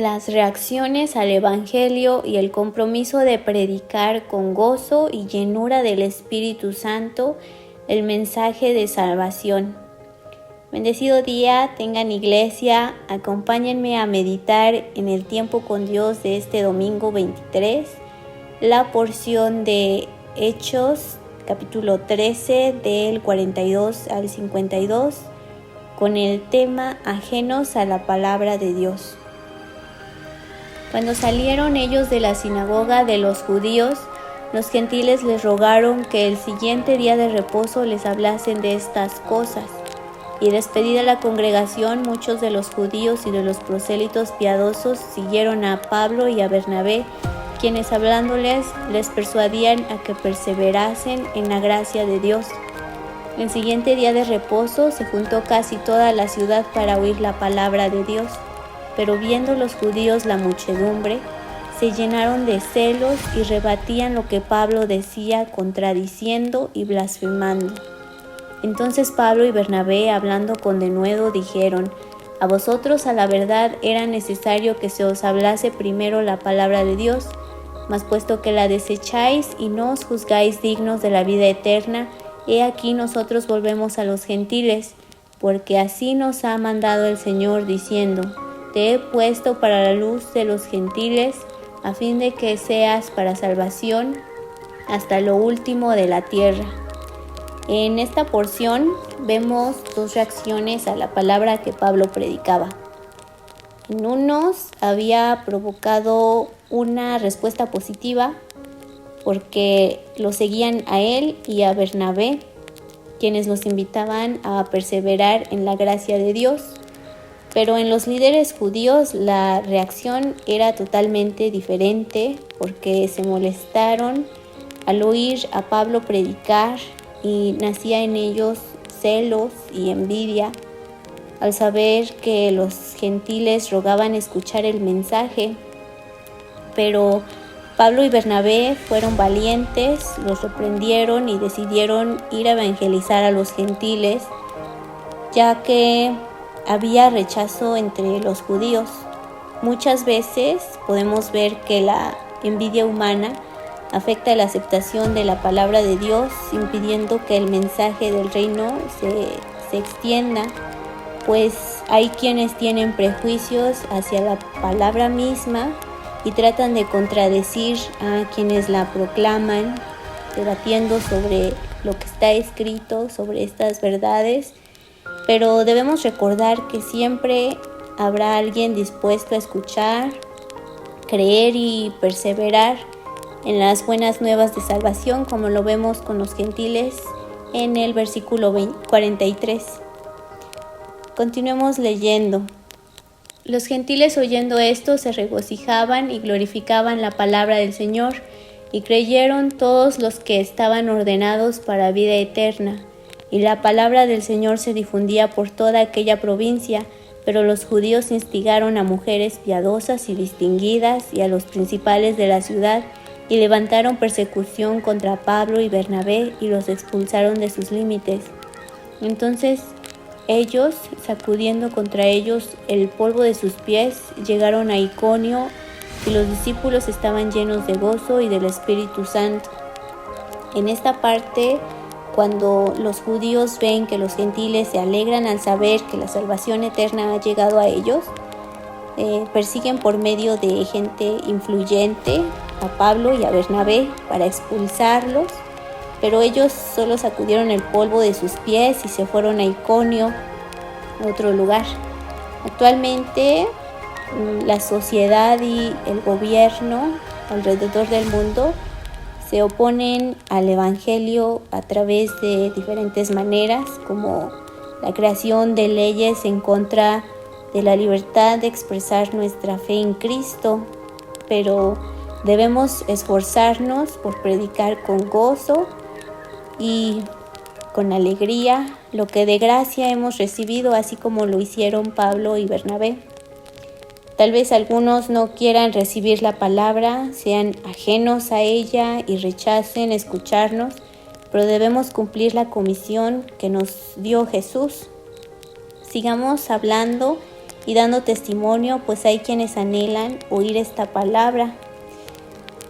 las reacciones al Evangelio y el compromiso de predicar con gozo y llenura del Espíritu Santo el mensaje de salvación. Bendecido día, tengan iglesia, acompáñenme a meditar en el tiempo con Dios de este domingo 23, la porción de Hechos, capítulo 13, del 42 al 52, con el tema ajenos a la palabra de Dios. Cuando salieron ellos de la sinagoga de los judíos, los gentiles les rogaron que el siguiente día de reposo les hablasen de estas cosas. Y despedida la congregación, muchos de los judíos y de los prosélitos piadosos siguieron a Pablo y a Bernabé, quienes hablándoles les persuadían a que perseverasen en la gracia de Dios. El siguiente día de reposo se juntó casi toda la ciudad para oír la palabra de Dios. Pero viendo los judíos la muchedumbre, se llenaron de celos y rebatían lo que Pablo decía, contradiciendo y blasfemando. Entonces Pablo y Bernabé, hablando con denuedo, dijeron: a vosotros a la verdad era necesario que se os hablase primero la palabra de Dios, mas puesto que la desecháis y no os juzgáis dignos de la vida eterna, he aquí nosotros volvemos a los gentiles, porque así nos ha mandado el Señor, diciendo: te he puesto para la luz de los gentiles, a fin de que seas para salvación hasta lo último de la tierra. En esta porción vemos dos reacciones a la palabra que Pablo predicaba. En unos había provocado una respuesta positiva porque lo seguían a él y a Bernabé, quienes los invitaban a perseverar en la gracia de Dios. Pero en los líderes judíos la reacción era totalmente diferente porque se molestaron al oír a Pablo predicar y nacía en ellos celos y envidia al saber que los gentiles rogaban escuchar el mensaje. Pero Pablo y Bernabé fueron valientes, los reprendieron y decidieron ir a evangelizar a los gentiles, ya que había rechazo entre los judíos. Muchas veces podemos ver que la envidia humana afecta la aceptación de la palabra de Dios, impidiendo que el mensaje del reino se extienda, pues hay quienes tienen prejuicios hacia la palabra misma y tratan de contradecir a quienes la proclaman, debatiendo sobre lo que está escrito, sobre estas verdades. Pero debemos recordar que siempre habrá alguien dispuesto a escuchar, creer y perseverar en las buenas nuevas de salvación, como lo vemos con los gentiles en el versículo 43. Continuemos leyendo. Los gentiles, oyendo esto, se regocijaban y glorificaban la palabra del Señor, y creyeron todos los que estaban ordenados para vida eterna. Y la palabra del Señor se difundía por toda aquella provincia, pero los judíos instigaron a mujeres piadosas y distinguidas y a los principales de la ciudad, y levantaron persecución contra Pablo y Bernabé y los expulsaron de sus límites. Entonces ellos, sacudiendo contra ellos el polvo de sus pies, llegaron a Iconio, y los discípulos estaban llenos de gozo y del Espíritu Santo. En esta parte, cuando los judíos ven que los gentiles se alegran al saber que la salvación eterna ha llegado a ellos, persiguen por medio de gente influyente a Pablo y a Bernabé para expulsarlos, pero ellos solo sacudieron el polvo de sus pies y se fueron a Iconio, otro lugar. Actualmente, la sociedad y el gobierno alrededor del mundo se oponen al Evangelio a través de diferentes maneras, como la creación de leyes en contra de la libertad de expresar nuestra fe en Cristo, pero debemos esforzarnos por predicar con gozo y con alegría lo que de gracia hemos recibido, así como lo hicieron Pablo y Bernabé. Tal vez algunos no quieran recibir la palabra, sean ajenos a ella y rechacen escucharnos, pero debemos cumplir la comisión que nos dio Jesús. Sigamos hablando y dando testimonio, pues hay quienes anhelan oír esta palabra,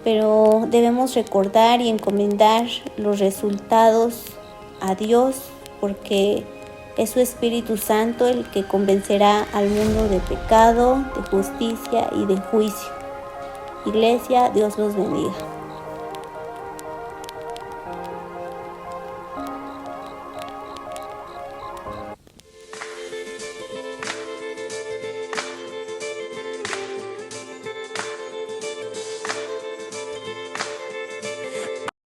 pero debemos recordar y encomendar los resultados a Dios, porque es su Espíritu Santo el que convencerá al mundo de pecado, de justicia y de juicio. Iglesia, Dios los bendiga.